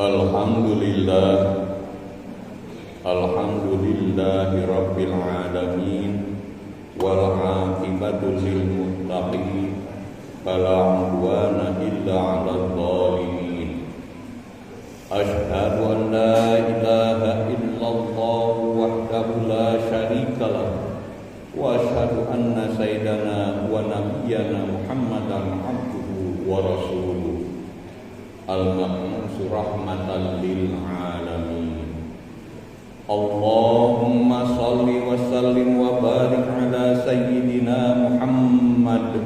Alhamdulillah, alhamdulillahi rabbil alamin, wal aqibatu lil muttaqin, fala udwana illa 'alal zalimin. Asyhadu an la ilaha illallah wahdahu la syarika lah, wa asyhadu anna sayyidana wa nabiyyana Muhammadan abduhu wa rasuluh, al-mab'us rahmatan lil alamin. Allahumma shalli wa sallim wa barik ala sayyidina Muhammad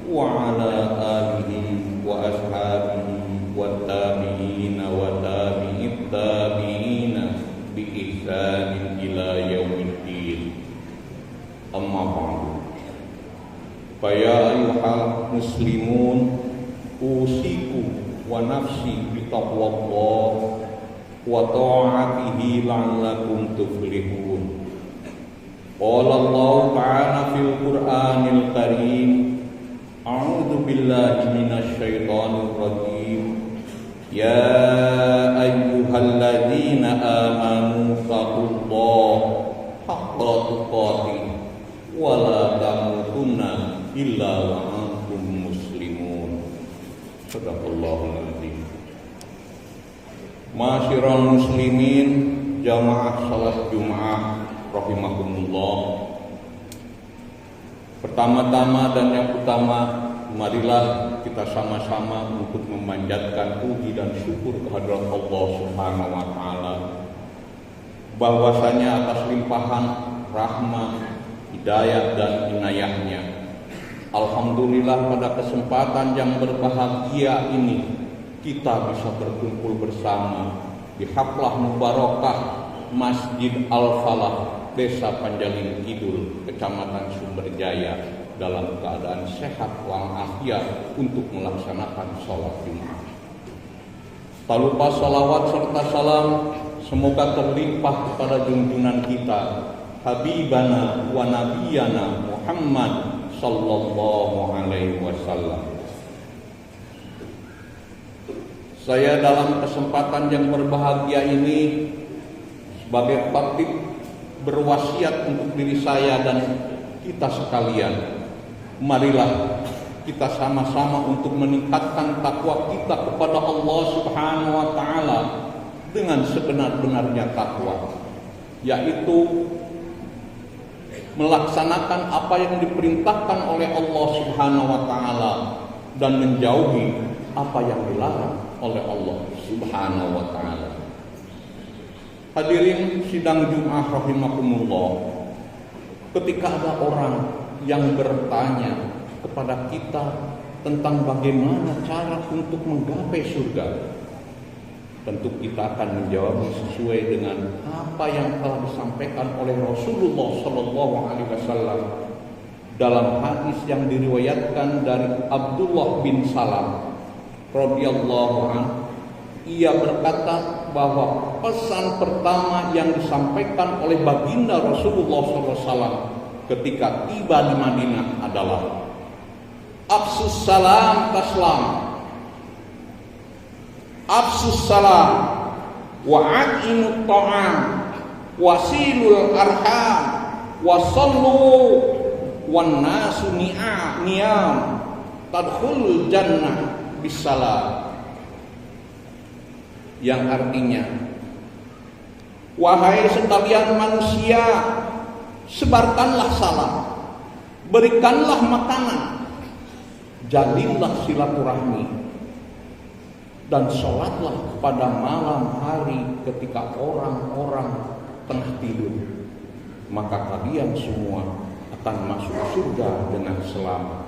wa ala alihi wa ashabihi wa tabi'ina wa tabi'it tabi'ina bi ihsanin ila yaumiddin. Amma ba'du. Fa ya ayyuhal muslimun, usikum wa nafsi bi taqwallah wa ta'atihi la'allakum tuflihun. Qala Allah ta'ala fil Qur'anil Karim, a'udzu billahi minasy syaithanir rajim. Ya ayyuhalladzina amanu taqullaha haqqa tuqatih wa la tamutunna illa wa antum muslimun. Sadaqallahul azim. Masyiral muslimin, jamaah salat Jumat rahimakumullah. Pertama-tama dan yang utama, marilah kita sama-sama untuk memanjatkan puji dan syukur kehadirat Allah Subhanahu wa taala, bahwasanya atas limpahan rahmat, hidayah dan inayahnya, alhamdulillah pada kesempatan yang berbahagia ini kita bisa berkumpul bersama di haflah mubarakah Masjid Al-Falah, Desa Panjalin Kidul, Kecamatan Sumberjaya, dalam keadaan sehat walafiat untuk melaksanakan sholat Jumat. Tak lupa salawat serta salam semoga terlimpah kepada junjungan kita, Habibana wa Nabiyana Muhammad sallallahu alaihi wasallam. Saya dalam kesempatan yang berbahagia ini sebagai khatib berwasiat untuk diri saya dan kita sekalian, marilah kita sama-sama untuk meningkatkan takwa kita kepada Allah Subhanahu wa taala dengan sebenar-benarnya takwa, yaitu melaksanakan apa yang diperintahkan oleh Allah Subhanahu wa taala dan menjauhi apa yang dilarang oleh Allah Subhanahu wa taala. Hadirin sidang Jumat rahimakumullah, ketika ada orang yang bertanya kepada kita tentang bagaimana cara untuk menggapai surga, tentu kita akan menjawab sesuai dengan apa yang telah disampaikan oleh Rasulullah sallallahu alaihi wasallam dalam hadis yang diriwayatkan dari Abdullah bin Salam radhiyallahu anhu. Ia berkata bahwa pesan pertama yang disampaikan oleh baginda Rasulullah SAW ketika tiba di Madinah adalah afsus salam taslam, afsus salam wa a'inut ta'am wasilul arham wasallu wan nasu niyam tadkhulul jannah bisalam, yang artinya, wahai sekalian manusia, sebarkanlah salam, berikanlah makanan, jalinlah silaturahmi, dan sholatlah pada malam hari ketika orang-orang tengah tidur, maka kalian semua akan masuk surga dengan selamat.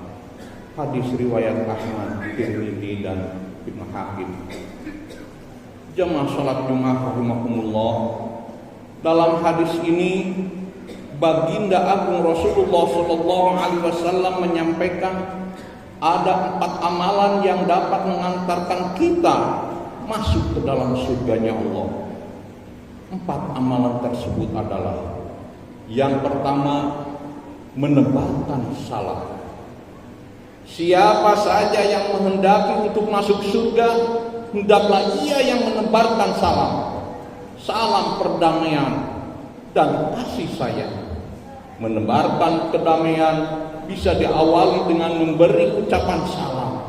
Hadis riwayat Ahmad, Tirmidzi dan Ibnu Hakim. Jamaah salat Jumat rahimakumullah, dalam hadis ini baginda agung Rasulullah sallallahu alaihi wasallam menyampaikan ada 4 amalan yang dapat mengantarkan kita masuk ke dalam surganya Allah. 4 amalan tersebut adalah: yang pertama, menebarkan salam. Siapa saja yang menghendaki untuk masuk surga, hendaklah ia yang menebarkan salam perdamaian dan kasih sayang. Menebarkan kedamaian bisa diawali dengan memberi ucapan salam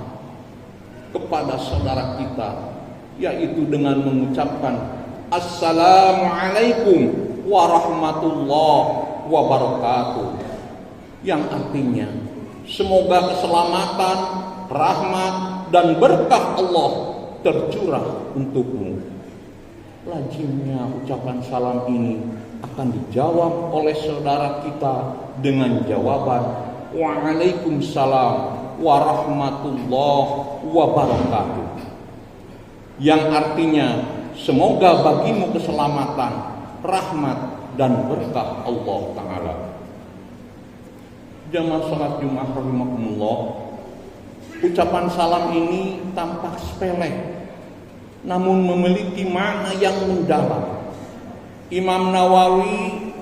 kepada saudara kita, yaitu dengan mengucapkan Assalamualaikum warahmatullahi wabarakatuh, yang artinya semoga keselamatan, rahmat, dan berkah Allah tercurah untukmu. Lazimnya ucapan salam ini akan dijawab oleh saudara kita dengan jawaban Waalaikumsalam warahmatullahi wabarakatuh, yang artinya semoga bagimu keselamatan, rahmat, dan berkah Allah Ta'ala. Jamaah salat Jumat rahimakumullah, ucapan salam ini tampak sepele, namun memiliki makna yang mendalam. Imam Nawawi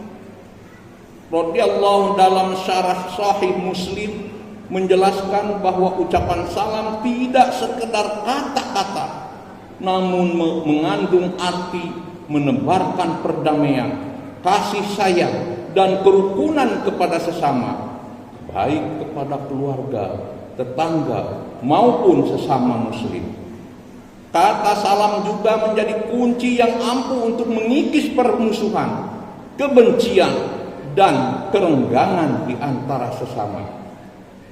radhiyallahu dalam syarah Sahih Muslim menjelaskan bahwa ucapan salam tidak sekedar kata-kata, namun mengandung arti menebarkan perdamaian, kasih sayang, dan kerukunan kepada sesama, baik kepada keluarga, tetangga, maupun sesama muslim. Kata salam juga menjadi kunci yang ampuh untuk mengikis permusuhan, kebencian, dan kerenggangan di antara sesama.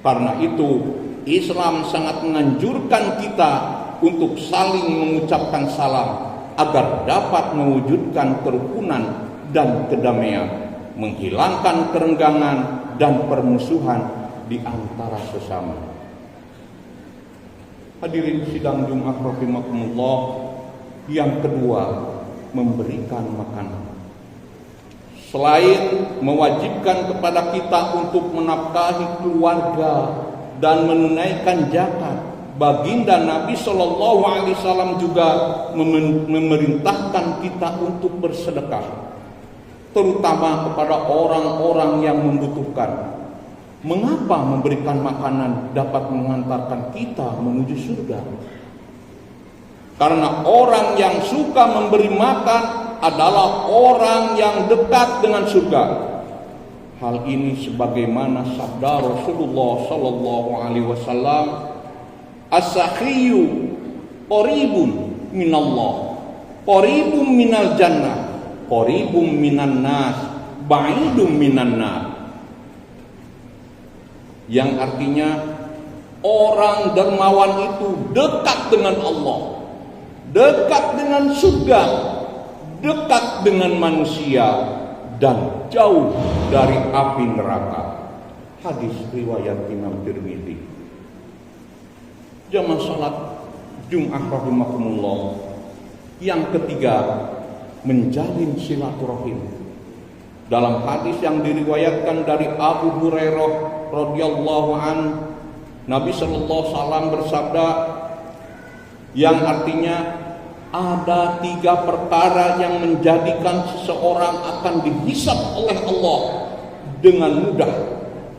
Karena itu, Islam sangat menganjurkan kita untuk saling mengucapkan salam agar dapat mewujudkan kerukunan dan kedamaian, menghilangkan kerenggangan dan permusuhan di antara sesama. Hadirin sidang Jumat rahimakumullah, yang kedua, memberikan makanan. Selain mewajibkan kepada kita untuk menafkahi keluarga dan menunaikan zakat, baginda Nabi Shallallahu Alaihi Wasallam juga memerintahkan kita untuk bersedekah, terutama kepada orang-orang yang membutuhkan. Mengapa memberikan makanan dapat mengantarkan kita menuju surga? Karena orang yang suka memberi makan adalah orang yang dekat dengan surga. Hal ini sebagaimana sabda Rasulullah Sallallahu Alaihi Wasallam, as-sakhiyyu qaribun minallah, qaribun minal jannah, qaribun minan nas, ba'idun minan nar. Yang artinya orang dermawan itu dekat dengan Allah, dekat dengan surga, dekat dengan manusia, dan jauh dari api neraka. Hadis riwayat Imam Tirmidzi. Jamaah salat Jumat rahimakumullah, yang ketiga, menjalin silaturahim. Dalam hadis yang diriwayatkan dari Abu Hurairah radhiyallahu an, Nabi sallallahu alaihi wasallam bersabda, yang artinya ada 3 perkara yang menjadikan seseorang akan dihisab oleh Allah dengan mudah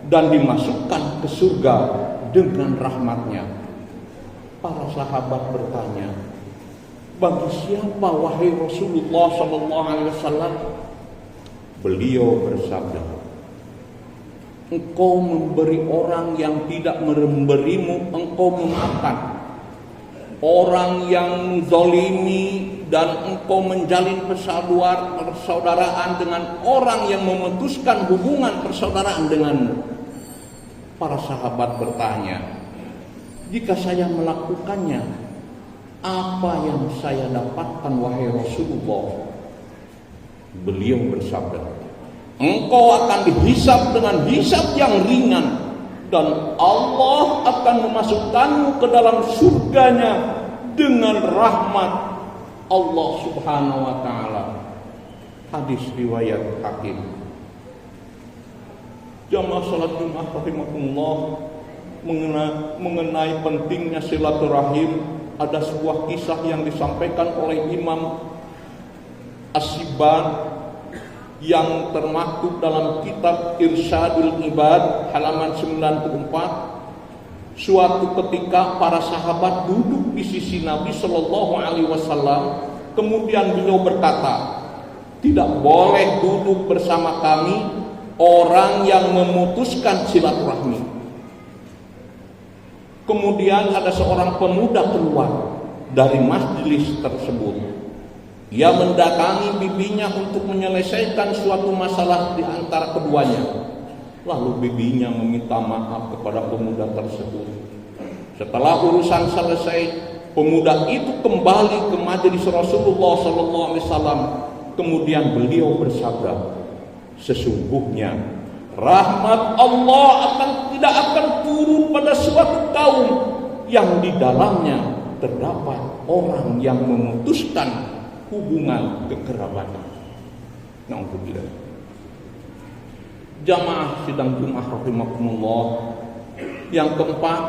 dan dimasukkan ke surga dengan rahmatnya. Para sahabat bertanya, bagi siapa wahai Rasulullah sallallahu alaihi wasallam? Beliau bersabda, engkau memberi orang yang tidak memberimu, engkau memaafkan orang yang zalimi, dan engkau menjalin persaudaraan dengan orang yang memutuskan hubungan persaudaraan denganmu. Para sahabat bertanya, jika saya melakukannya, apa yang saya dapatkan wahai Rasulullah? Beliau bersabda, engkau akan dihisab dengan hisab yang ringan, dan Allah akan memasukkanmu ke dalam surganya dengan rahmat Allah Subhanahu wa Ta'ala. Hadis riwayat Hakim. Jamaah salat Jumat rahimakumullah, mengenai pentingnya silaturahim, ada sebuah kisah yang disampaikan oleh Imam As-Sibban yang termaktub dalam kitab Irsyadul Ibad halaman 94. Suatu ketika para sahabat duduk di sisi Nabi Shallallahu Alaihi Wasallam, kemudian beliau berkata, tidak boleh duduk bersama kami orang yang memutuskan silaturahmi. Kemudian ada seorang pemuda keluar dari majelis tersebut. Ia mendatangi bibinya untuk menyelesaikan suatu masalah di antara keduanya. Lalu bibinya meminta maaf kepada pemuda tersebut. Setelah urusan selesai, pemuda itu kembali ke majelis Rasulullah SAW. Kemudian beliau bersabda, sesungguhnya rahmat Allah tidak akan turun pada suatu kaum yang di dalamnya terdapat orang yang memutuskan hubungan kekerabatan. Na'udzubillah. Jamaah sidang Jumat rahimakumullah. Yang keempat,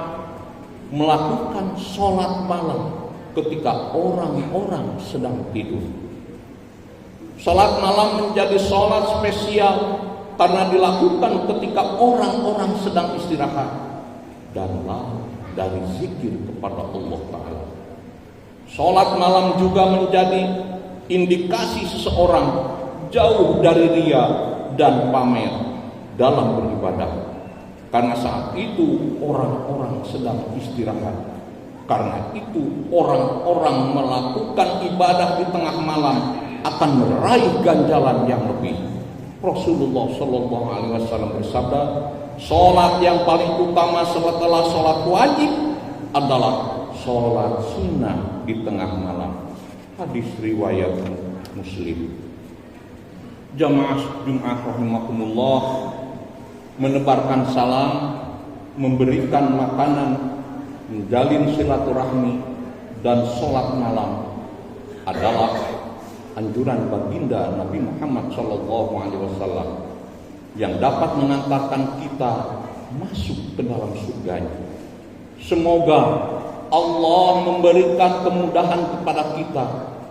melakukan sholat malam ketika orang-orang sedang tidur. Sholat malam menjadi sholat spesial karena dilakukan ketika orang-orang sedang istirahat dan lari dari zikir kepada Allah Ta'ala. Sholat malam juga menjadi indikasi seseorang jauh dari riya dan pamer dalam beribadah, karena saat itu orang-orang sedang istirahat. Karena itu orang-orang melakukan ibadah di tengah malam akan meraih ganjaran yang lebih. Rasulullah Shallallahu Alaihi Wasallam bersabda, sholat yang paling utama setelah sholat wajib adalah sholat sunnah di tengah malam. Hadis riwayat Muslim. Jamaah Jumat rahimakumullah, menebarkan salam, memberikan makanan, menjalin silaturahmi, dan sholat malam adalah anjuran baginda Nabi Muhammad SAW yang dapat mengantarkan kita masuk ke dalam surganya. Semoga Allah memberikan kemudahan kepada kita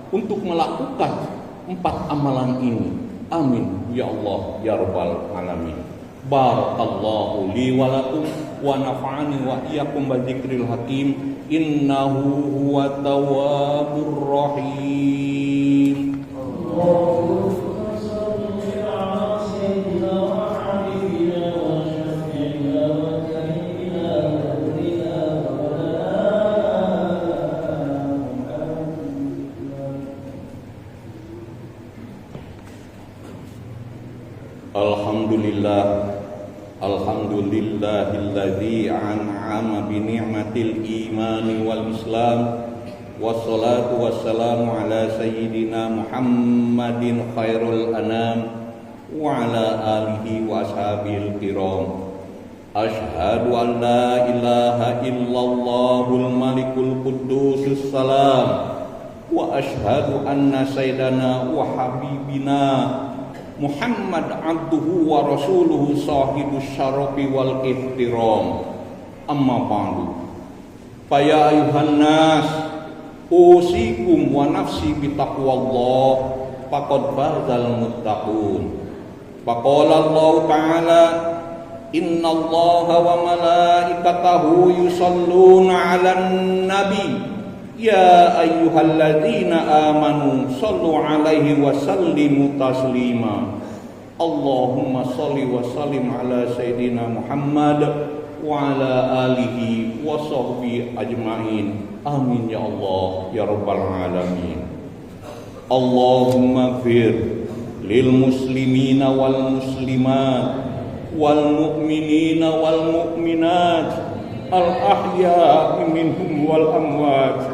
untuk melakukan 4 amalan ini. Amin ya Allah ya Rabbal Alamin. Barakallahu li wa lakum wa nafa'ani wa iyyakum bidzikril hakim innahu huwa tawwabur rahim. Allahumma shalli ala sayyidina Muhammadin wa shafi'ina wa karimina wa nurina wa Alhamdulillah. Alhamdulillahilladzi an'ama bi ni'matil imani wal islam. Wassalatu wassalamu ala sayyidina Muhammadin khairul anam wa ala alihi wa ashabil kiram. Asyhadu an la ilaha illallahul malikul qudusus salam wa asyhadu anna sayyidana wa habibina Muhammad abduhu wa rasuluhu sahibus syarafi wal ihtiram. Amma ba'du. Fa ya ayuhan nas, usikum wa nafsi bitaqwallah, faqad fazal muttaqun. Faqala Allah Ta'ala, innallaha wa malaikatahu yusalluna 'alan nabi. Ya ayyuhalladzina amanu sallu alaihi wa sallimu taslima. Allahumma salli wa sallim ala sayyidina Muhammad wa ala alihi wa sahbihi ajma'in. Amin ya Allah ya Rabbal alamin. Allahumma fir lil muslimina wal muslimat wal mu'minina wal mu'minat al ahya'i minhum wal amwat.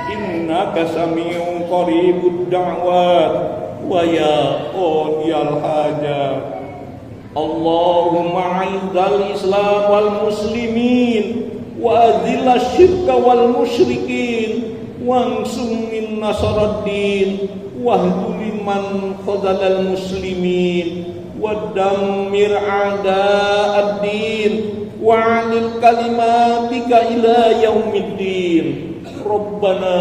Innaka sami'un qaribud da'wat wa ya qadiyal hajat. Allahumma a'izzal islam wal muslimin wa adhillash syirka wal musyrikin wansur min nasaraddin wahdul man khazalal muslimin wa dammir a'da'ad-din wa 'anil kalimatika ila yaumiddin. Rabbana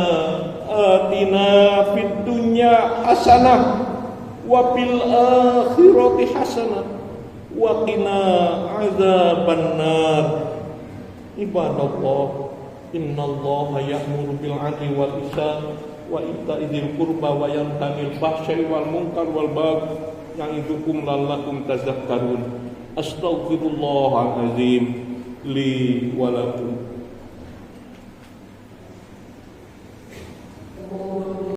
atina fid dunya hasanah wa fil akhirati hasanah wa qina azabannar. Ibadallah, innallaha ya'muru bil 'adli wal ihsan wa ita'i dzil qurba wa yanha 'anil fahsya'i wal munkar wal baghi ya'idukum la'allakum tadhakkarun. Astaghfirullahal azim li wa lakum.